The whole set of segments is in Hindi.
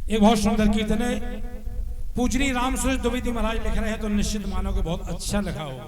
एक बहुत सुंदर कीर्तन है, पूजनी रामसूरज द्विवेदी महाराज लिख रहे हैं, तो निश्चित मानो कि बहुत अच्छा लिखा होगा।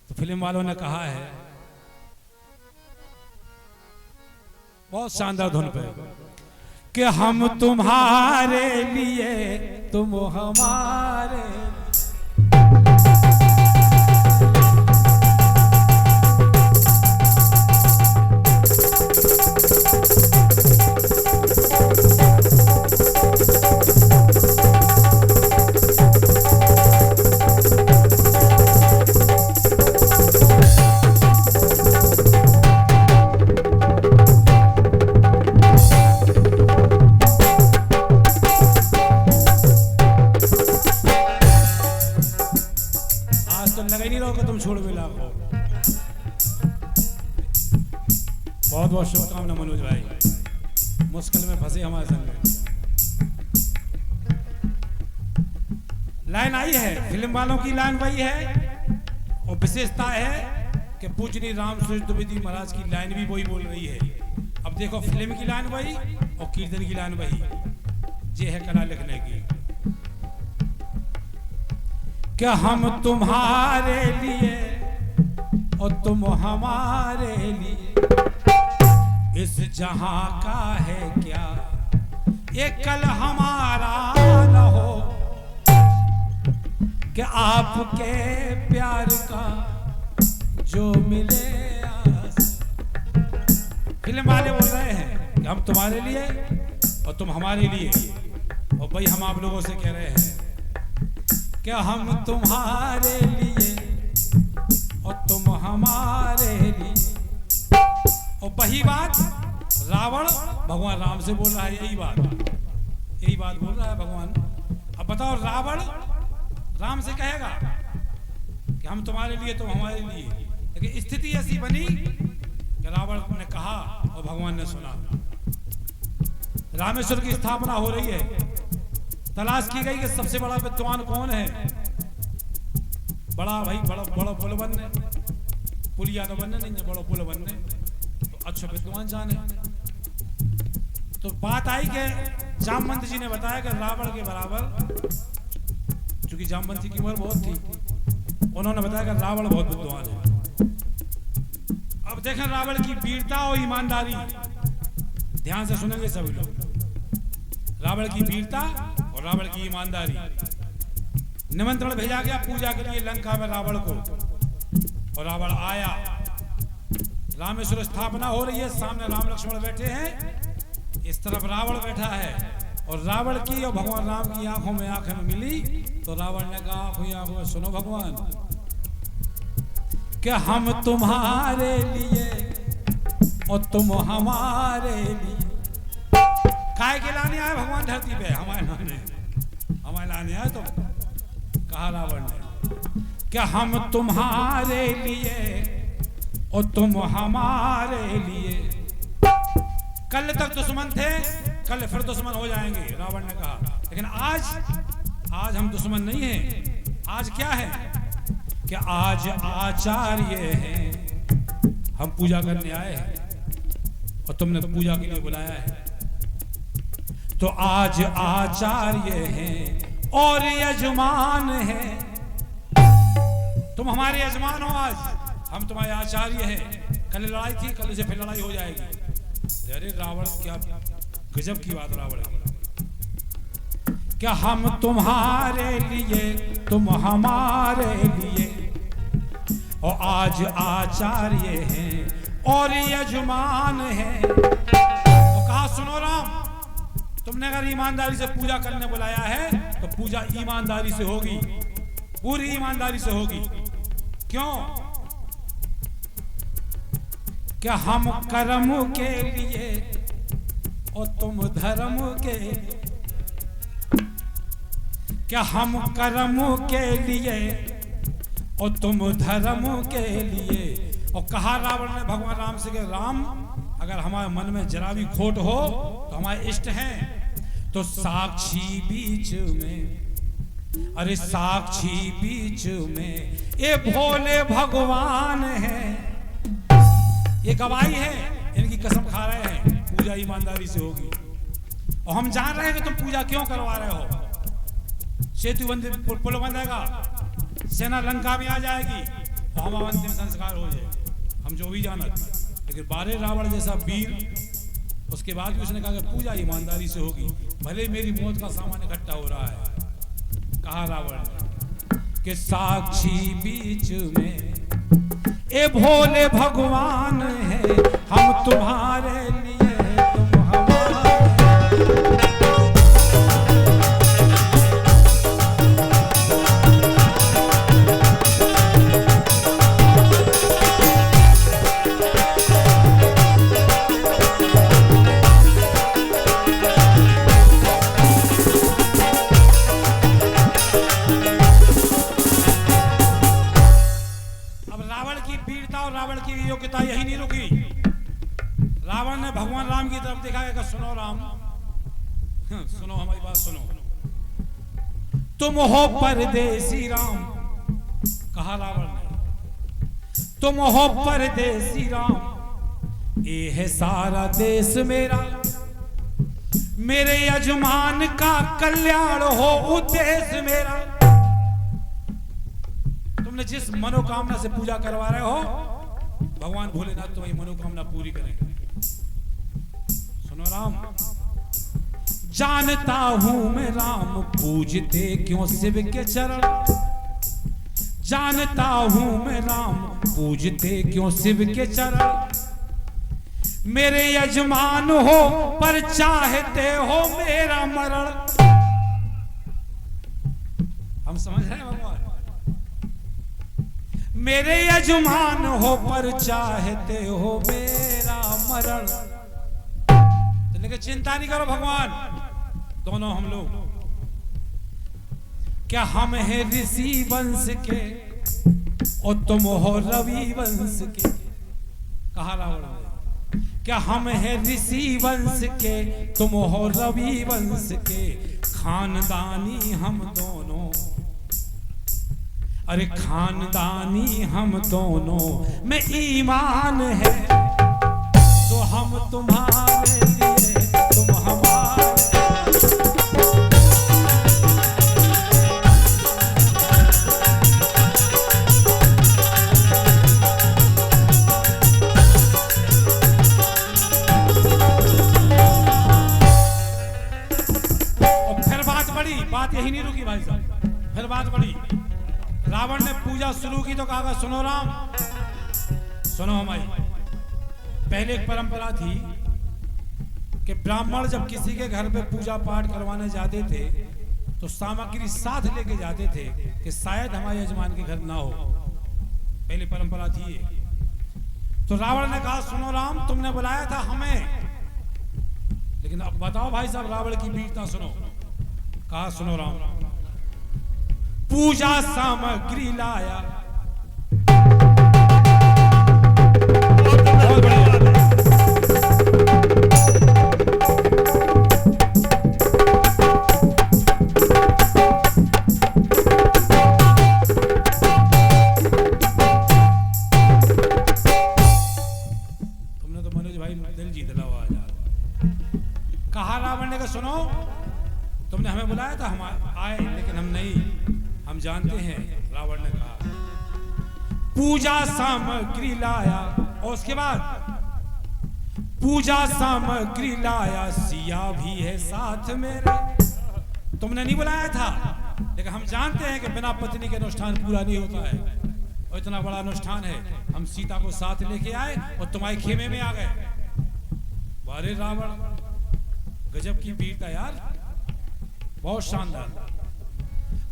तो फिल्म वालों ने कहा है बहुत शानदार धुन पे कि हम तुम्हारे लिए तुम हमारे। बहुत बहुत शुभकामना मनोज भाई, मुश्किल में फंसे हमारे संग में। लाइन आई है, फिल्म वालों की लाइन वही है, और विशेषता है कि पूजनी रामसूरज द्विवेदी महाराज की लाइन भी वही बोल रही है। अब देखो, फिल्म की लाइन वही और कीर्तन की लाइन वही, ये है कला लिखने की। क्या हम तुम्हारे लिए और तुम हमारे लिए, इस जहां का है क्या ये कल हमारा न हो, कि आपके प्यार का जो मिले आस। फिल्म वाले बोल रहे हैं कि हम तुम्हारे लिए और तुम हमारे लिए, और भाई हम आप लोगों से कह रहे हैं कि हम तुम्हारे लिए और तुम हमारे लिए। और वही बात रावण भगवान राम से बोल रहा है, यही बात बोल रहा है भगवान। अब बताओ, रावण राम से कहेगा कि हम तुम्हारे लिए तुम हमारे लिए, लेकिन स्थिति ऐसी बनी कि रावण ने कहा और भगवान ने सुना। रामेश्वर की स्थापना हो रही है, तलाश की गई कि सबसे बड़ा विद्वान कौन है। बड़ा भाई बड़ा पुल बनने, पुलिया तो बनने नहीं है, बड़ा पुल बनने तो अच्छा विद्वान जाने। तो बात आई कि जामवंत जी ने बताया कि रावण के बराबर, चूंकि जामवंत जी की उम्र बहुत थी, उन्होंने बताया कि रावण बहुत विद्वान है। अब देखें रावण की वीरता और ईमानदारी, ध्यान से सुनेंगे सभी लोग। रावण की वीरता और रावण की ईमानदारी। निमंत्रण भेजा गया पूजा के लिए लंका में रावण को, और रावण आया। रामेश्वर स्थापना हो रही है, सामने राम लक्ष्मण बैठे हैं, इस तरफ रावण बैठा है, और रावण की और भगवान राम की आंखों में आंखें मिली। तो रावण ने कहा, आंखों में सुनो भगवान, कि हम तुम्हारे लिए और तुम हमारे लिए। काय के लाने आए भगवान धरती पे? हमारे लाने आए। तो कहा रावण ने, क्या हम तुम्हारे लिए और तुम हमारे लिए। कल तक दुश्मन थे, कल फिर दुश्मन हो जाएंगे, रावण ने कहा, लेकिन आज हम दुश्मन नहीं हैं। आज क्या है कि आज आचार्य हैं, हम पूजा करने आए हैं और तुमने पूजा के लिए बुलाया है। तो आज आचार्य हैं और यजमान हैं। तुम हमारे यजमान हो, आज हम तुम्हारे आचार्य हैं। कल लड़ाई थी, कल से फिर लड़ाई हो जाएगी। अरे रावण, क्या गजब की बात रावण है। क्या हम तुम्हारे लिए तुम हमारे लिए, और आज आचार्य हैं और यजमान हैं। तो कहा, सुनो राम, तुमने अगर ईमानदारी से पूजा करने बुलाया है तो पूजा ईमानदारी से होगी, पूरी ईमानदारी से होगी। क्यों? क्या हम कर्म के लिए और तुम धर्म के। क्या हम कर्म के लिए और तुम धर्म के लिए। और कहा रावण ने भगवान राम से कि राम, अगर हमारे मन में जरा भी खोट हो तो हमारे इष्ट हैं। तो साक्षी बीच में, अरे साक्षी बीच में ये भोले भगवान हैं। ये गवाही है, इनकी कसम खा रहे हैं, पूजा ईमानदारी से होगी। और हम जान रहे हैं कि तुम पूजा क्यों करवा रहे हो। सेतु बंद, पुल बंधेगा, सेना लंका में आ जाएगी और हमारा अंतिम संस्कार हो जाए, हम जो भी जानत। लेकिन बारे रावण जैसा वीर, उसके बाद भी उसने कहा कि पूजा ईमानदारी से होगी, भले मेरी मौत का सामान इकट्ठा हो रहा है। कहा रावण के साक्षी बीच में ए भोले भगवान है, हम तुम्हारे लिए तुम हमारे। रावण की योग्यता यही नहीं रुकी। रावण ने भगवान राम की तरफ देखा कि सुनो राम, सुनो हमारी बात सुनो, तुम हो परदेसी राम। कहा रावण ने, तुम हो परदेसी राम, ये है सारा देश मेरा, मेरे यजमान का कल्याण हो उद्देश्य मेरा। तुमने जिस मनोकामना से पूजा करवा रहे हो, भगवान भोलेनाथ तुम्हारी मनोकामना पूरी करेंगे। सुनो राम, जानता हूं मैं राम पूजते क्यों शिव के चरण, जानता हूं मैं राम पूजते क्यों शिव के चरण, मेरे यजमान हो पर चाहते हो मेरा मरण। हम समझ रहे हैं भगवान, मेरे यजमान हो पर चाहते हो मेरा मरण। लेकिन चिंता नहीं करो भगवान, दोनों हम लोग, क्या हम हैं ऋषि वंश के और तुम हो रवि वंश के। कहा रावण ने, क्या हम हैं ऋषि वंश के, तुम हो रवि वंश के, खानदानी हम दोनों, अरे खानदानी हम दोनों में ईमान है, तो हम तुम्हारे लिए तुम हमारे। और फिर बात बढ़ी, बात यही नहीं रुकी भाई साहब, फिर बात बढ़ी। रावण ने पूजा शुरू की तो कहा सुनो राम, सुनो हमारी। पहले एक परंपरा थी कि ब्राह्मण जब किसी के घर पे पूजा पाठ करवाने जाते थे तो सामग्री साथ लेके जाते थे कि शायद हमारे यजमान के घर ना हो। पहली परंपरा थी ये। तो रावण ने कहा सुनो राम, तुमने बुलाया था हमें, लेकिन अब बताओ भाई साहब रावण की वीरता सुनो। कहा सुनो राम, पूजा सामग्री लाया, बहुत बढ़िया। तुमने तो मनोज भाई दिल जीत ला हुआ। कहा रावण ने, सुनो तुमने हमें बुलाया था, हम आए, लेकिन हम नहीं, हम जानते हैं। रावण ने कहा पूजा सामग्री लाया, और उसके बाद पूजा सामग्री लाया, सिया भी है साथ मेरे। तुमने नहीं बुलाया था, लेकिन हम जानते हैं कि बिना पत्नी के अनुष्ठान पूरा नहीं होता है, और इतना बड़ा अनुष्ठान है। हम सीता को साथ लेके आए और तुम्हारे खेमे में आ गए। अरे रावण, गजब की वीरता यार, बहुत शानदार।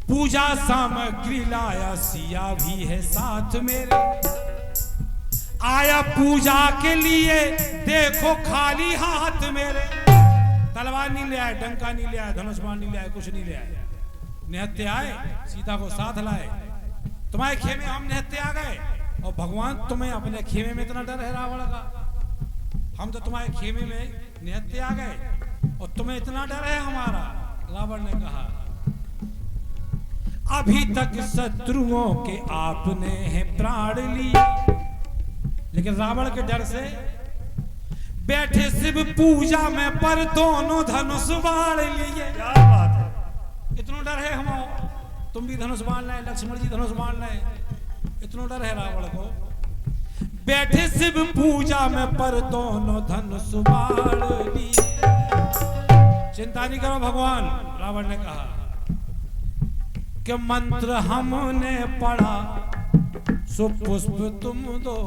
पूजा सामग्री लाया, सिया भी है साथ मेरे, आया पूजा के लिए देखो खाली हाथ मेरे। तलवार नहीं ले आए, डंका नहीं ले आए, धनुष बाण नहीं ले आए, कुछ नहीं ले आए। निहत्ते आए, सीता को साथ लाए, तुम्हारे खेमे हम निहत्ते आ गए। और भगवान तुम्हें अपने खेमे में इतना डर है रावण का, हम तो तुम्हारे खेमे में निहत्ते आ गए और तुम्हें इतना डर है हमारा। रावण ने कहा अभी तक शत्रुओं के आपने है प्राण लिए, लेकिन रावण के डर से बैठे शिव पूजा में पर दोनों धनुष बाण लिए। क्या बात है। इतना डर है हम, तुम भी धनुष बाण लें, लक्ष्मण जी धनुष बाण लें, इतना डर है रावण को। बैठे शिव पूजा में पर दोनों धनुष बाण लिए। चिंता नहीं करो भगवान, रावण ने कहा कि मंत्र हमने पढ़ा सो पुष्प तुम दो,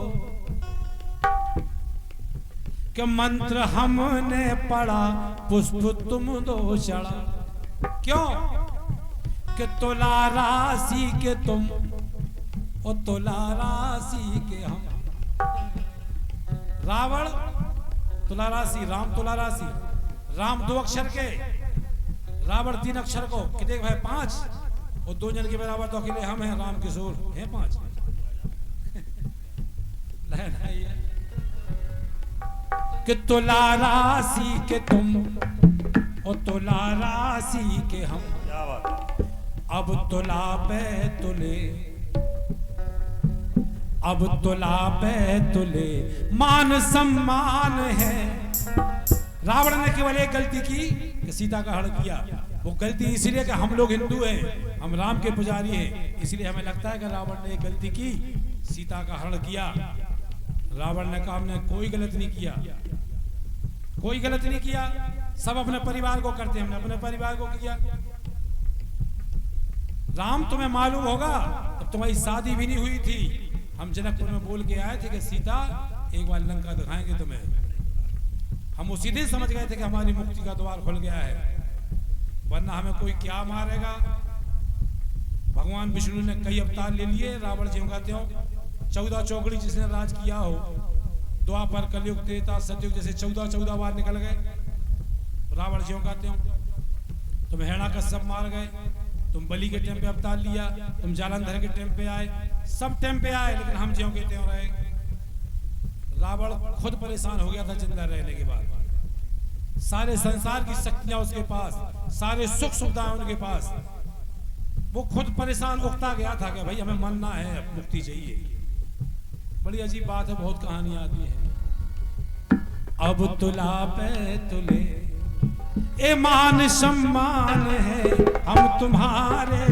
कि मंत्र हमने पढ़ा पुष्प तुम दो चढ़ा। क्यों? कि तुला राशि के तुम और तुला राशि के हम। रावण तुला राशि, राम तुला राशि। राम 2 अक्षर के, रावण 3 अक्षर को। कितने भाई 5 और 2 जन के बराबर तो अकेले हम हैं, राम किशोर हैं 5। कि तुला राशि के तुम और तुला राशि के हम। क्या बात है। अब तुला पे तुले, अब तुला पे तुले मान सम्मान है। रावण ने केवल एक गलती की कि सीता का हरण किया। वो गलती इसलिए कि हम लोग हिंदू हैं, हम राम के पुजारी हैं, इसलिए हमें लगता है कि रावण ने एक गलती की, सीता का हरण किया। रावण ने कहा हमने कोई गलत नहीं किया, कोई गलत नहीं किया, सब अपने परिवार को करते, हमने अपने परिवार को किया। राम तुम्हें मालूम होगा तब तुम्हारी शादी भी नहीं हुई थी, हम जनकपुर में बोल के आए थे कि सीता एक बार लंका दिखाएंगे तुम्हें। हम उसी दिन समझ गए थे कि हमारी मुक्ति का द्वार खुल गया है, वरना हमें कोई क्या मारेगा। भगवान विष्णु ने कई अवतार ले लिए, रावण जी कहते हो 14 चौकड़ी जिसने राज किया हो, द्वापर कलयुग त्रेता सतयुग जैसे 14 बार निकल गए। रावण जी कहते हो तुम हिरण्यकश्यप मार गए, तुम बलि के टाइम पे अवतार लिया, तुम जालंधर के टाइम पे आए, सब टाइम पे आए, लेकिन हम ज्यों के त्यों रहे। रावण खुद परेशान हो गया था जिंदा रहने के बाद। सारे संसार की शक्तियां उसके पास, सारे सुख सुविधाएं उनके पास, वो खुद परेशान उगता गया था कि भाई हमें मरना है, मुक्ति चाहिए। बड़ी अजीब बात है, बहुत कहानियां आती है। अब तुला पे तुले ए मान सम्मान है हम तुम्हारे